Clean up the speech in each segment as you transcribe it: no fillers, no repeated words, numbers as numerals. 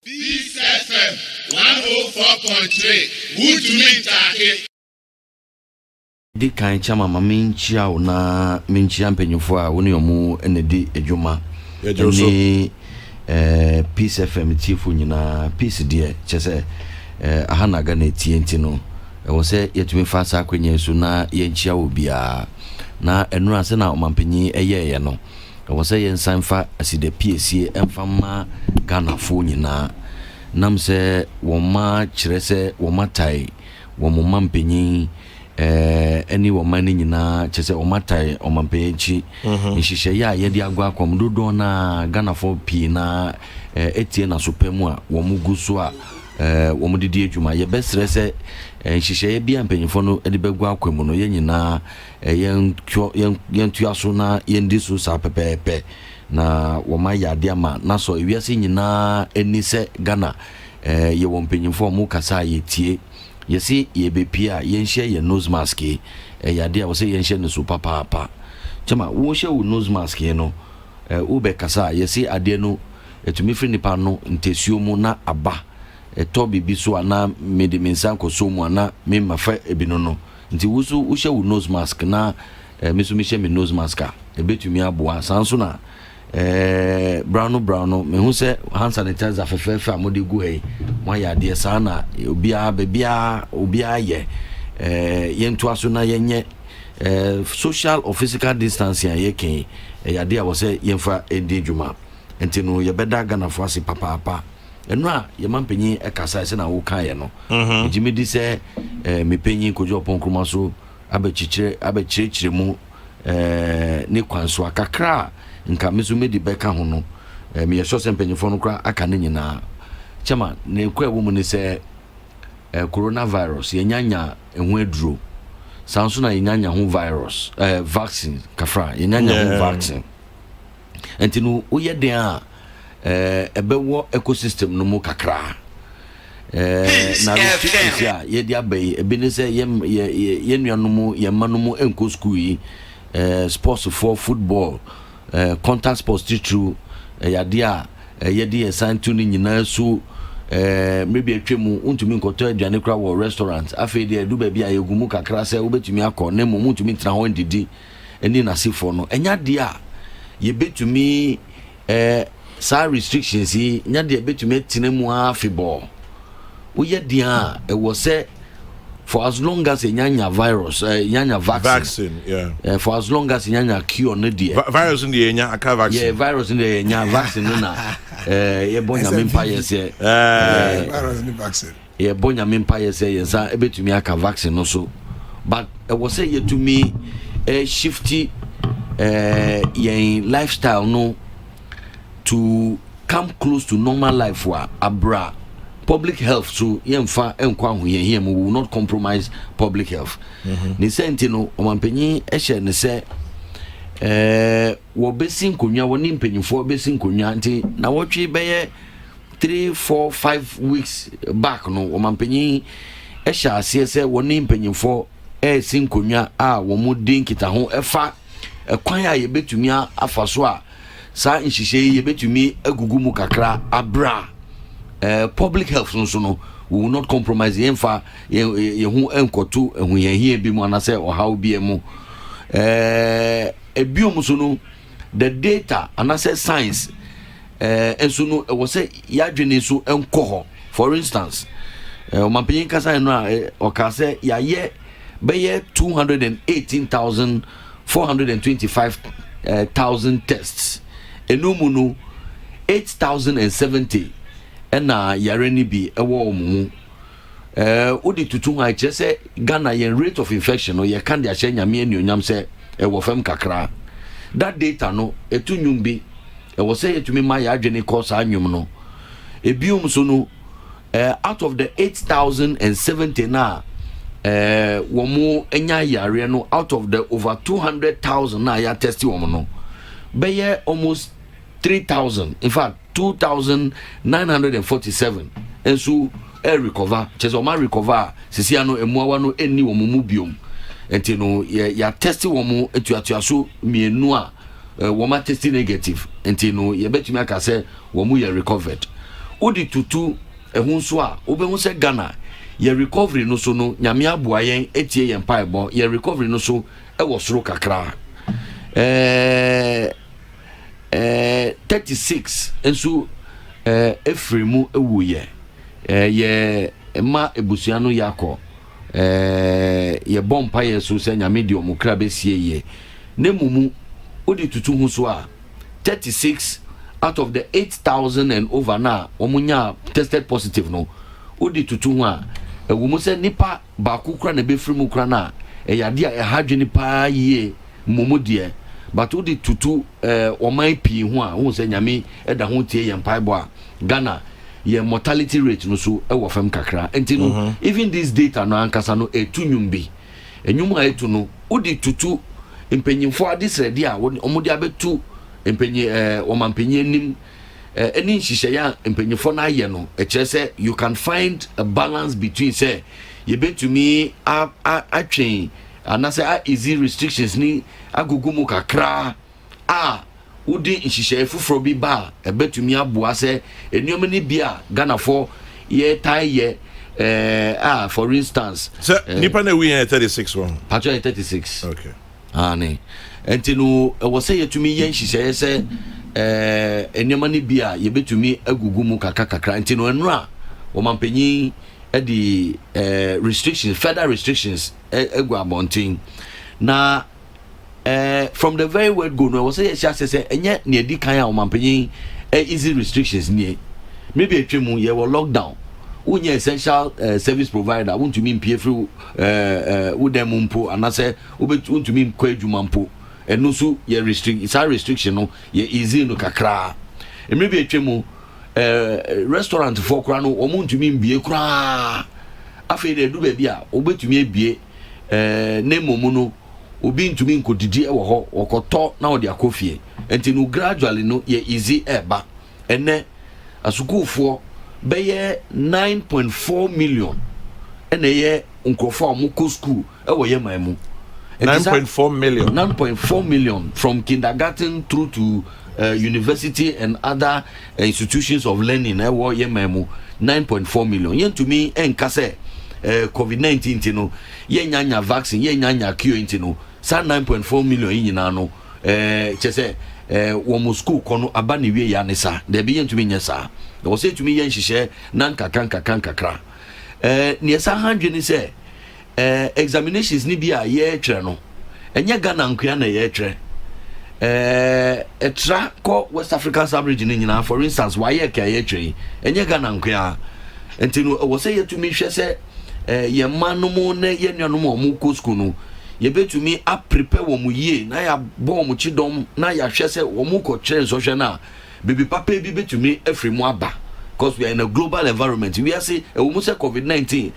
Peace FM 104.3 Woodmeat Take. Di kan chama ma menchia wo na menchia mpanyufo a woni omo ene di adwuma. Ni Peace FM tifu nyina Peace die chese ahana ga na tie no. Wo se yetumi fa sa kwenya su na yenchia wo bia na enu ase na omampanyi eyeye no. Wo se yensan fa aside PSC emfama Ghana fo nyina nam se wo ma kire se wo matai wo mampanyi any woman nyina chese o matai o mampechi nhihye ya ye di agwa akom dodo na Ghana for pi na etie na sopemu a wo muguso a wo mudidi adwuma ye besre se nhihye ye bia mpanyifo no edi begwa akwemu no ye nyina yen tuaso na ye ndi so sa pepepe na wo ma yade ama na so ewiase nyina eni se Ghana ye wo mpanyifo mu kasa ye tie yesi ye bepia yenhye ye nose mask yade a wo se yenhye ne so papa chama wo hye wo nose mask no ube kasa yesi ade no etumi fri nipa no ntesuo mu na aba eto bibi so ana mediminsan koso mu ana me mafa ebino no nti wusu wo hye wo nose mask na mesu me hye me nose mask a ebetumi aboa sanso na brown me hu se hand sanitizer fefefe amode gu he mo ya de sa na obia ye yentu aso na yenye social or physical distancing ye ken ya de a wo se yemfa edi dwuma enti no ye beda Ghana fo ase papa enu a ye mampanyi ekasa se na wo kan ye no ejimi di se me panyi kojo ponkroma so abechichire mu ne kwanso akakra nka mesu medi beka ho no me yeso se mpanyifo no kra aka ne nyina chama ne kwa wo mu ne se coronavirus yenyanya ehu aduro sanso na yenyanya ho virus vaccine kafra yenyanya ho vaccine enti no uye den a ebewo ecosystem no mu kakra na restrictions ya ye dia bay ebi ne se ye nuanom ye manom enko school yi sports for football contact sports true yade a yede esantu ni nyina so maybe atwemu untumi nkoto aduane kra wo restaurant afi de adu ba bia yegumu kakra se obetumi akọ na mu untumi tra ho ndidi eni na sifo no enya de a ye betumi sa restrictions yi nya de betumi tinemu afibọ wo ye de a wo se for as long as nyanya virus nyanya vaccine for as long as nyanya cure no de virus in the nyanya aka vaccine virus in the nyanya vaccine na ye bonya mempa yese virus in the vaccine ye bonya mempa yese yensa ebetumi aka vaccine no so but we say ye to me shifty ye lifestyle no to come close to normal life wa abra public health so yemfa enkwa ho ye we will not compromise public health ni senti no omampanyi ehye ne se wo besin konwa woni mpanyifo besin konwa nti na wotwe beye 3 4 5 weeks back no omampanyi ehye ase se woni mpanyifo sin konwa a wo mu din kita ho efa ekwan a ye betumi afaso a sa nhihye ye betumi agugu mu kakra abra public health no we will not compromise yemfa ye hu enkoto ehu ye hie bi mu anase ohaw bi mu ebiom so no the data anase science enso no we say ya dwene so enko for instance o mampin kasa no o ka say ya ye be 218,425,000 tests enumu no 8,070 ena yare ni bi ewo omu odi tutu ha che se Ghana yen rate of infection no ye kan dia hye nyame anuonyam se ewo fam kakra that data no etunyum bi ewo se yetumi ma ya adwene course anyum no ebium so no out of the 8,070 na wo mu enya yare no out of the over 200,000 na ya test wo no be almost 3,000 in fact 2,947 and so recover cheso ma recover sisia no emuawa no eni wo mu biom enti no ya test wo mu etuatua so mienu a wo ma test negative enti no ye betumi aka se wo mu ye recovered odi tutu ehun so a obehu se Ghana ye recovery no so no nyame aboa yen etie yen paebo ye recovery no so e wo soro kakra 36 enso efremu ewuye ye ma ebusua no yakọ ye bompa ye so se nyame di omukra besie ye ne mumu odi tutu hu so a 36 out of the 8,000 and over na omunya tested positive no odi tutu hu a ewumu se nipa ba kukra na befremu kra na yade a hadwene pa ye mumu de but odi tutu oman pi hu a hu se nyame eda ho tie ye mpaibo a Ghana ye mortality rate no so e wo fam kakra enti no even this data no ankasa no etu nyumbi enyum a etu no odi tutu empenyimfo adisrede a omudi abetu empenyi omampenyi nim eni nhihye ya empenyimfo na aye no e kire se you can find a balance between say ye betumi atwen anase easy restrictions ni agugumu kakra udi nhihye fufuro bi ba ebetumi aboa se eniom ni bia Ghana for ye tie for instance nipa na we 36 one actually 36 okay ne entinu wo se yetumi ye nhihye se eniom ni bia ye betumi agugumu kakra entinu enra wo mampanyi di restrictions further restrictions egu abontin na from the very word go no was say enye na edi kan a omampanyin easy restrictions nie maybe atwemu ye were lockdown unye essential service provider untumi mpie free udem mpo anase untumi kwa adwuma mpo eno so ye restriction no ye easy no kakra maybe atwemu restaurant for kra no omuntumi mbie kra afi de du ba bia obetumi ebie ne momu no obi ntumi nkodidi e wo ho okoto na odi akofie enti no gradually no ye easy eba ene asukufo beye 9.4 million ene ye nkrofo amoko school e wo ye mamu 9.4 million from kindergarten through to university and other institutions of learning e wo ye mamu 9.4 million yen to me enkase COVID-19 tino ye nyanya vaccine ye nyanya cure tino sa 9.4 million nyina no chese wo mo school kono aba ne wie ya ne sa de be yentumi nya sa wo se tumi ye nhihye nan kakra ne sa handwe ni se examinations ni bia ye twa no enye Ghana nkua na ye twa etra ko West African sub-region nyina for instance why ye ka ye twa enye Ghana nkua entinu wo se yetumi hwe se ye manumu ne ye nuanumu omu ko school no ye betumi a prepare wo mu ye na ya bo mu chidom na ya hwe se wo mu ko kire so hwe na baby papa bi betumi afri mu aba because we are in a global environment we are say wo mu se COVID-19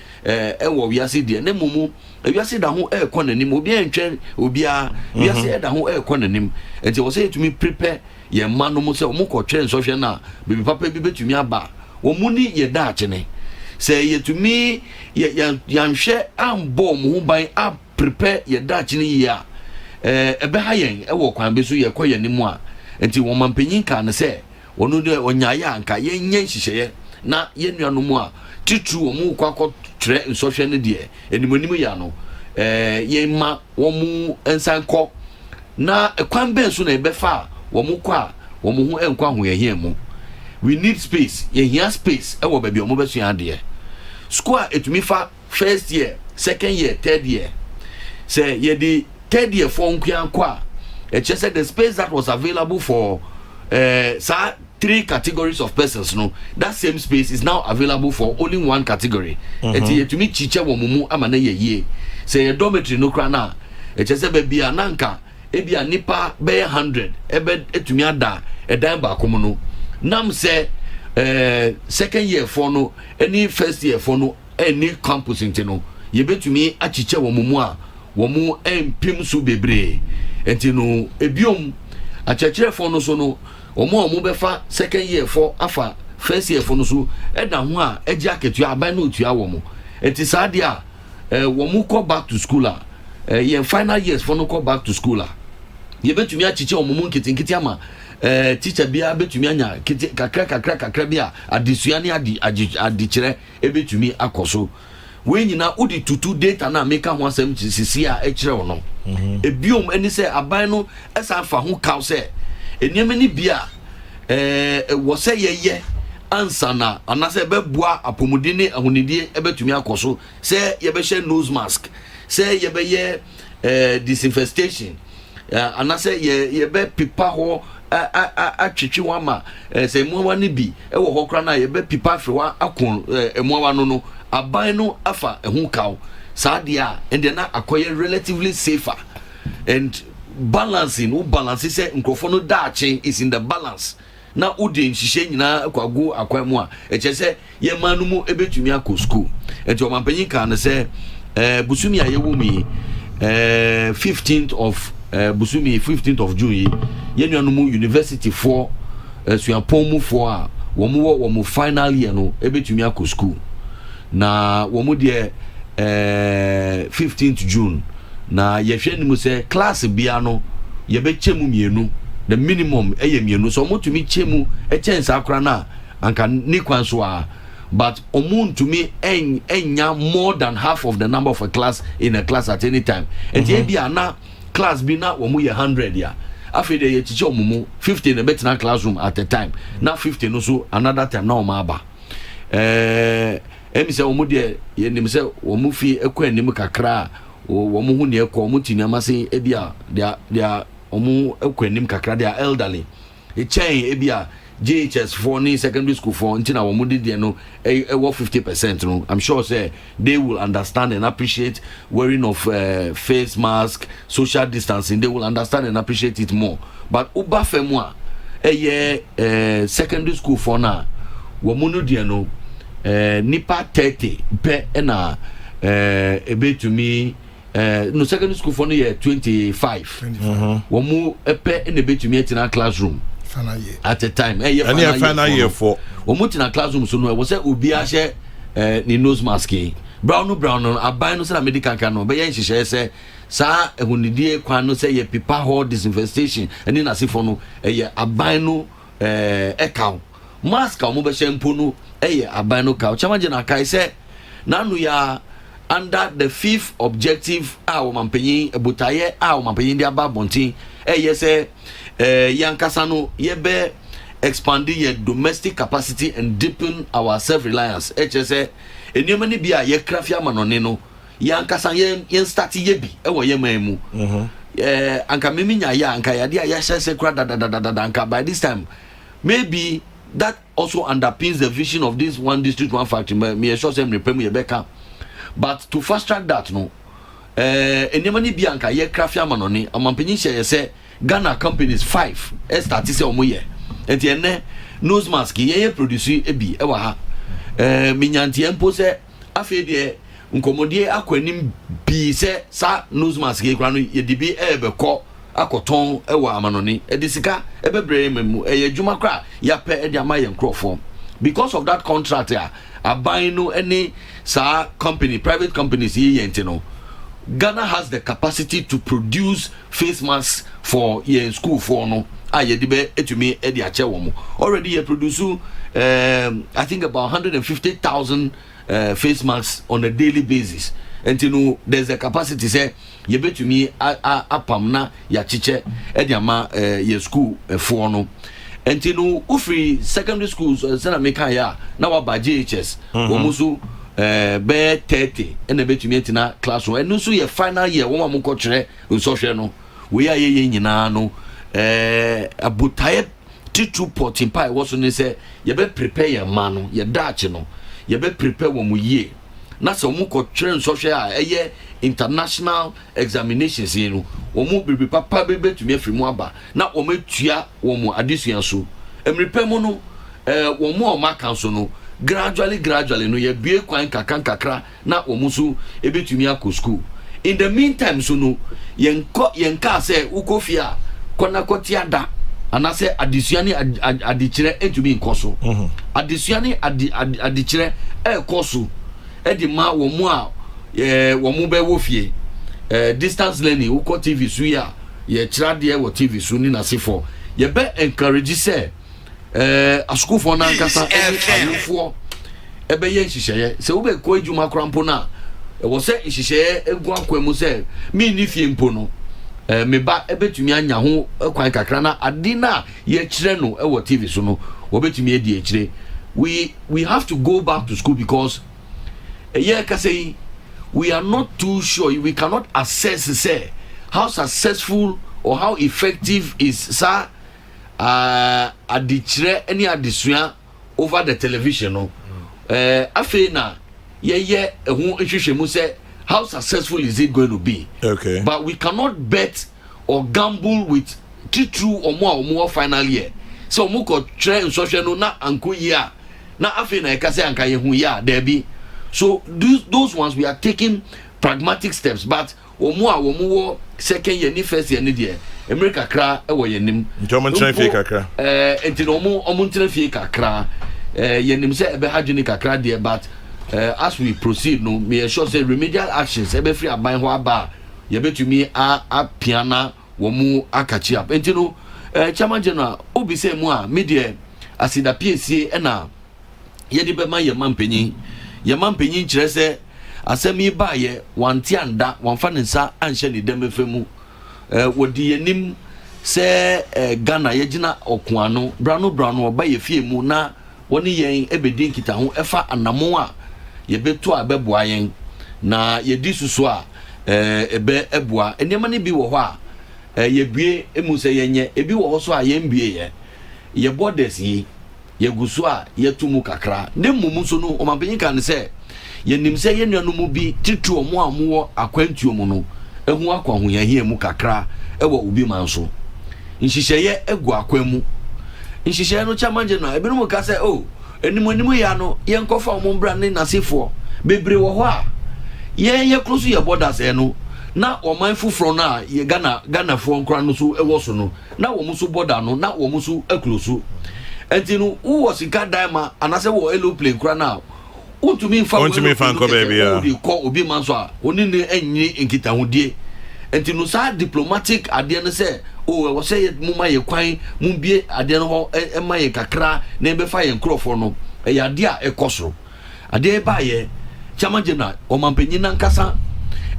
wo we are say de na mumu we are say da ho nanim obi antwen obi a we are say da ho nanim enti wo say betumi prepare ye manumu se wo mu ko kire so hwe na baby papa bi betumi aba wo mu ni ye da achene say yetumi yanhwe ambo mu hu ban a prepare ye da chini ya ebe ha yen e wo kwan be so ye koye nimu a enti wo mampanyin ka ne se wonu de onyaye anka ye nyen hihye na ye nuanu mu a titru wo mu kwakọ tre nsohwe ne de enimonimu ya no ye ma wo mu ensan kọ na kwan be so na ebe fa wo mu kwa wo mu hu enkwa ho ye hia mu we need space ye hia space e wo ba bi o mu be so ade school etumi fa first year second year third year say ye the third year for nkwa it just said the space that was available for sa 3 categories of persons no that same space is now available for only one category eti etumi chiche wo mumu ama na ye say your dormitory no kra na it just said be bia nanka e bia nipa be 100 ebe etumi ada edan ba komo no nam say second year for no any first year for no any campus intino ye betumi achiche wo mumu a wo mu empim su bebre entino ebiom achechire for no so no wo mu befa second year for afa first year for no so eda ho a eji aketua aban na otua wo mu enti saade a wo mu go back to school a ye final years for no go back to school a ye betumi achiche wo mu nkitinkiti ama teacher bia betumi anya kakra bia adesua ne adichere ebetumi akoso we nyina udi tutu data na meka ho asem sisi a ekire wo no ebiom eni se aban no esa fa ho kaw se eniam ni bia wo se yeye ansa na anase beboa apomudi ne ahonidie ebetumi akoso se yebe hye nose mask se yebe ye disinfestation anase yebe pipa ho atwetwe wa ma se muawa ne bi wo ho kra na yebe pipa afre wa akon muawa no aban no afa ehun kaw sadia and then akoye relatively safer and balancing say nkrofo no daache is in the balance na udi nhihye nyina kwagu akwam a echese ye manu mu ebetumi akọ school enti omampanyin kan ne se busumi ayewu mi 15th of busumi 15th of June ye nuanu mu university for suapon mu for a wo mu final year no ebetumi akọ school na wo mu de 15th June na yehwe ni mu se class bia no ye be chemu mienu the minimum mienu so mo tumi chemu chance akra na anka ni kwan so a but omun to me enya more than half of the number of a class in a class at any time and ye bia na class bi na wo mu ye 100 ya afi de ye chiche omumu 50 na betina classroom at a time na 50 no so another time na o ma aba emi se omu de ye nim se omu fi ekwa anim kakra wo mu hu ne ekwa omu tinyama se ebia dia omu ekwa anim kakra dia elderly e chain ebia JHS for ni secondary school for ntina wo mu de no wo 50% no I'm sure say they will understand and appreciate wearing of face mask, social distancing. They will understand and appreciate it more. But uba femwa secondary school for na wo mu no de no nipa 30 pe na ebe to me no secondary school for no year 25 wo mu pe na ebe to me in classroom at a time final year for wo mu in classroom so no we say obi a she ni nose mask brown no aban no say na medical kan no be yan hihye say sa ehunidie kwan no say ye pipa ho disinfestation eni na sefo no ye aban no ekaw mask mo be shampoo no aban no kaw chama je na kai say nanu ya under the fifth objective wo mampanyin ebutaye wo mampanyin dia ba bontin say yankasa no ye be expanding your domestic capacity and deepen our self reliance say enioma ni bia ye krafia manone no yankasa yen start ye bi wo ye mamu anka meminya ya anka ya dia ya hye kra da anka by this time maybe that also underpins the vision of this one district one factory me sure say me premu ye beka but to fast track that no enioma ni bia anka ye krafia manone amampanyin hye say Ghana companies 5 start say omo ye enti ene nose mask ye produce ebi e wa ha minyanti empo se afi de nkomodie akwanim bi se sa nose mask ye kra no ye dibi ebekọ akoton e wa amanoni e disika e bebre memu e adwuma kra ya pe e de amaye nkrofo because of that contract ya aban no any sa company private companies ye enti no Ghana has the capacity to produce face masks for your school for no ayedibe etumi e de ache wo already you produce I think about 150,000 face masks on a daily basis and you know there's a capacity say you betumi apam na ya chiche e de ama your school for no and you know ufri secondary schools say na meka ya na wa ba JHS wo musu be 30 and betumi etina classroom and so your final year wo ma ko kire nsohwe no we are ye nyina no abutaye titu potin pie was no say ye be prepare your man no ye daach no ye be prepare wo mu ye na so mu ko kire nsohwe a eye international examinations no wo mu bibi papa be betumi afiri mu aba na wo metua wo mu adesua so emrepe mu no wo mu o maka so no gradually no ye bie kwan kakra na omusu ebetumi akọ school in the meantime so no yenka say ukofia kona kotiada anase adisuani adikire etumi nkoso adisuani adikire ekoso edima wo mu a wo mu be wo fie distance learning uko TV su ya ye kira de wo TV su ni na sefo ye be encourage say asukufo na nkasa ayefo ebe ye nhihye se wo be ko adwuma krampo na wo se nhihye egu akwemu se mi ni fie mpo no me ba ebetumi anya ho kwan kakra na ade na ye kire no e wo TV so no wo betumi edi e kire. We have to go back to school because we are not too sure, we cannot assess say how successful or how effective is sir adichire any adisua over the television no afei na ye ehun ehwehwemu say how successful is it going to be. Okay, but we cannot bet or gamble with true or more final year so mo ko try social no na anko year na afei na ekase anka ye hu ya there be. So those ones we are taking pragmatic steps, but omo second year ni first year ni there America kra e wo yenim ntomo tren fie kakra enti no omo tren fie kakra yenim se ebe hadwini kakra there, but as we proceed no me sure say remedial actions ebe free aban ho aba ye betumi a piana wo mu akachi up enti no chairman general obi say mu a media asida PSA e na ye di be ma ye mampanyin kyerɛ sɛ asɛm yi ba yɛ wante anda wamfa ne nsa anhyɛ ne dɛm efemu wodi yanim sɛ Ghana yɛgyina ɔkoano brano ɔba yɛ fie mu na wɔne yɛn ebedi nkita ho ɛfa anamo a yɛbɛto a bɛboa yɛn na yɛdi susu a ebe ɛboa nneɛma ne bi wɔ hɔ a yɛbue emu sɛ yɛnyɛ ebi wɔ hɔ so a yɛmbue yɛ borders yi yegusu a yetumu kakra ne mumu so no omampanyin kan se yenim se yenuanu mu bi titu omo amuwo akwantuo mu no ehu akwaho yahia mu kakra ewo obi manso nhihye egu akwamu nhihye no chamanje no ebinom ka se enimo ya no yenkofa omo mbra ne nasefo bebre wo ho a ye close ye borders no na oman fufuro na ye Ghana fo nkra no so ewo so no na wo mu so border no na wo mu so ekloso entinu wo sika daima anase wo aeroplane kura na untumi fan ko baby ya ko obi manso a oni ne enyi nkita hodie entinu sa diplomatic ade ne se wo se mu ma ye kwan mu bie ade no ho e ma ye kakra na e be fa ye nkrofo no e ya ade a ekosoro ade ba ye chama general o mampanyin na nkasa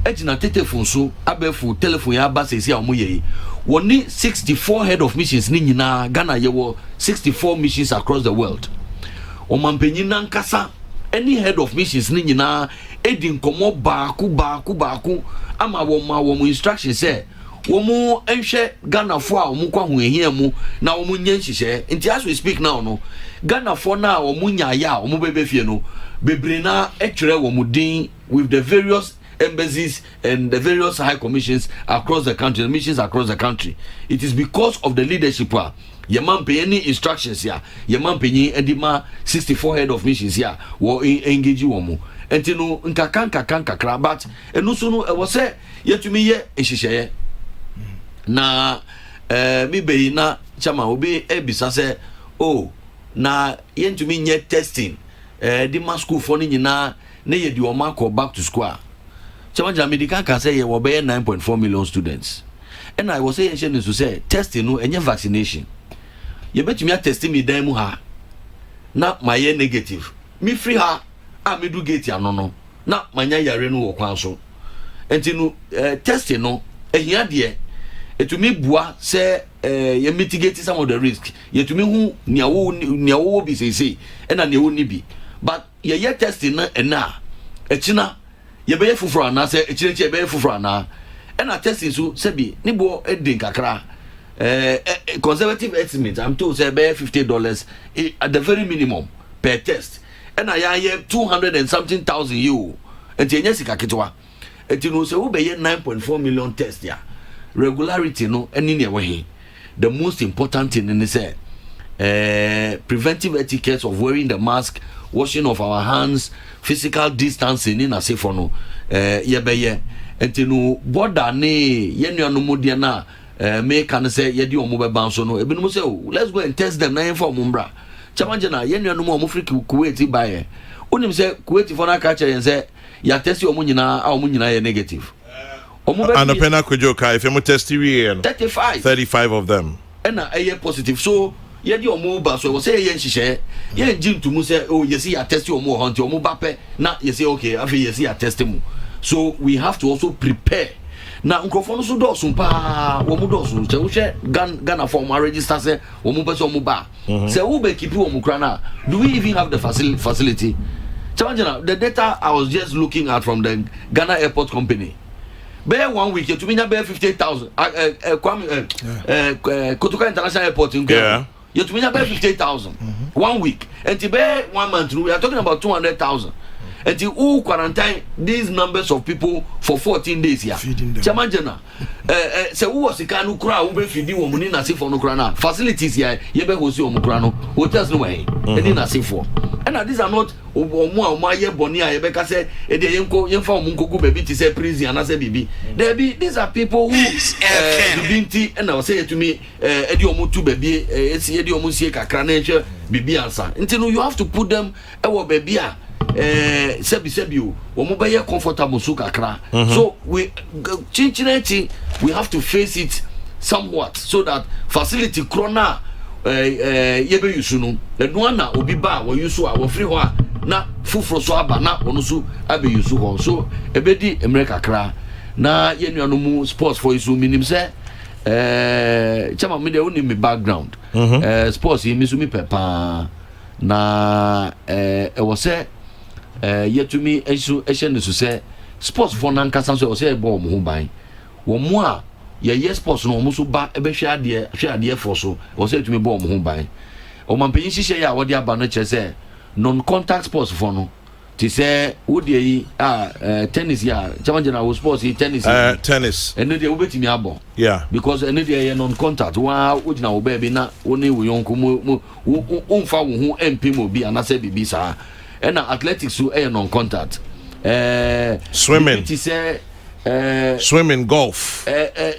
ejina tetefon so abefu telephone ya ba sesi a mo ye woni 64 head of missions ni nyina Ghana ye wo 64 missions across the world o mampanyin na nkasa any head of missions ni nyina edi nkomo baaku ama wo mo instruction say wo mo enhwe Ghana fo a wo mo kwa ho ehia mu na wo mo nya nhihye nti as we speak now no Ghana fo na wo mo nya ya wo mo bebe fie no bebre na etwere wo mo din with the various embassies and the various high commissions across the country, the missions across the country. It is because of the leadership Yaman pay any instructions here. Yaman pay edima 64 head of missions here. Wo engage you mu. Enti no nkakan kakra but enu so no e wo se yetumi ye ehihye na mi be na chama obi ebisa se na yentumi nye testing di ma school for ni nyina na ye di o ma call back to school. Chama Jamaica can say we be 9.4 million students. And I was saying to say testing no any vaccination. You bet me testing me dem ha. Na my negative. Me free ha me do get ya no. Na manya yare no wo kwan so. Enti no testing no ehia de e to me bua say you mitigate some of the risk. You to me hu nia wo bi say and na nia wo ni bi. But ye testing na na echina ye be fufuro na se echirechi be fufuro na e na testing so se bi ni bo edin kakra conservative estimate I'm told say be $50 at the very minimum per test e na ya 200 and something thousand euro enti enya sika ketwa enti no se wo be 9.4 million test ya regularity no eni ne we the most important thing in say preventive etiquette of wearing the mask, washing of our hands, physical distancing in a safe no yebeye enti no border ne yenuanu modie na me kan say yedi omo be ban so no ebinum say let's go and test them na inform mbra chamaje na yenuanu mo Africa Kuwait bae onim say Kuwait for na ka che yen say ya test omo nyina a omo nyina ye negative and the penal kujo ka if you test 35 of them ɛna ɛyɛ positive so yɛde ɔmo ba so wɔsɛ yɛn hyehyɛ yɛn gye ntumu sɛ oh yɛsi yɛ test ɔmo hɔ nti ɔmo ba pɛ na yɛsi okay afei yɛsi yɛ test mu so we have to also prepare na nkrofo no so dɔɔso paa wɔn dɔɔso kyɛ wohwɛ Ghana for ɔmo register sɛ ɔmo pɛ sɛ ɔmo ba sɛ wo bɛ keep ɔmo kura na do we even have the facility challenge the data I was just looking at from the Ghana Airport Company be 1 week to me be 58,000 Kotoka International Airport in Ghana you to me be 58,000 1 week and to be 1 month we are talking about 200,000 until who quarantine these numbers of people for 14 days here chamangena say who was the kind who kra who be feeding wo money na say for no kra na facilities here ye be hosi o kra no hotels no way e na say for and these are not omo aye boni a ye be ka say e de yenfa omo nkogu baby ti say prison and say bibi there be these are people who binti and I say to me e de omo tu baby e de omo sie kakra na hwe bibi ansa until you have to put them e wo baby a sebi o mo be comfortable so kakra so we chinchineti we have to face it somewhat so that facility krona yebe yusu no enu na obi ba wo yusu a wo free ho a na fufuro so aba na ono so abe yusu ho so ebedi emre kakra na yenuanu mu sports for isu minim se chama me de oni me background sports yi mi so mi pepa na was say yetumi esu ehye so say sports for nan kasa so say bo mo ho ban wo mo a ye sports no mo so ba ebe hwe ade for so wo say yetumi bo mo ho ban o man penyin hihye ya wo de aba no che say non contact sports for no ti say wo de yi tennis ya challenge na wo sports yi tennis eno de wo betimi abo yeah because eno de non contact wa wo gina wo ba bi na wo ne wo yonko mo umfa wo ho MP mo bi anase bibi sa and athletics so non contact swimming it say swimming golf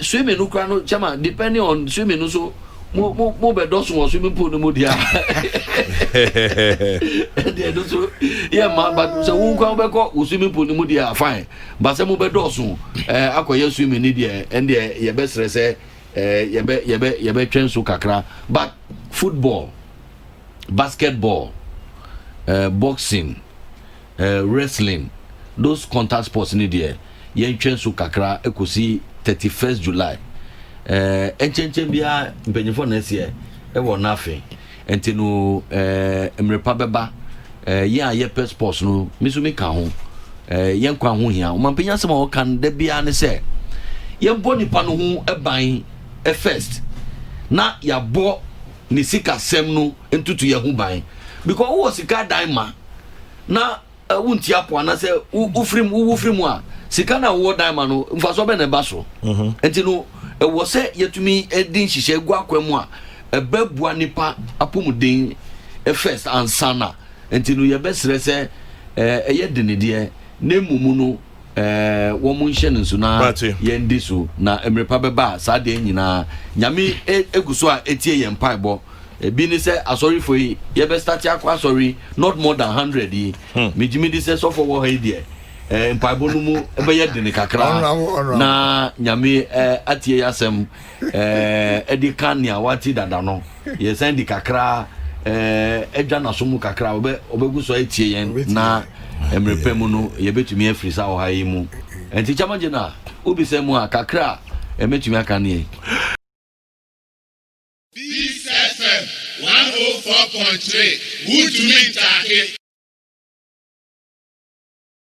swimming no kra no chama depending on swimming no so mo be do so swimming pool no mo dia they do so yeah man but so who can be go swimming pool no mo dia fine but say mo be do so akoye swimming ni dia and there ye be stress ye be twen so kakra but football basketball boxing wrestling those contact sports ni there yen twen so kakra ekosi 31st July enchenchen bia mpenyefo na ese e wo na afi entino emrepa beba yen aye pet sports no misumi ka ho yen kwa ho hia o mampenya se ma o kan da bia ne se yen bo nipa no ho eban first na ya bo ni sika sem no entutu ye ho ban because who was sika daima na wunti apo na se ufrim a sika na wo daima no mfaso be na ba so entino wo se yetumi edin hihye gu akwam a ebabua nipa apomuden first ansana entino ye besere se eye denede na emumu no wo mu nhye nso na ye ndi so na emrepa beba sa de nyina nyame eguso a etie ye mpaebo bi ni say asori for ye be start akwa sorry not more than 100 yi me jimi di say so for wo ha die mpaebo no mu ebe ye de ne kakra na nyame atie yasem edika nia wati dada no ye send di kakra edwa na so mu kakra obeguso etie yen na emrepe mu no ye betumi afiri sa wo ha yi mu enti chamaje na obi se mu a kakra emetumi aka ne This FM 104.3 Would you mean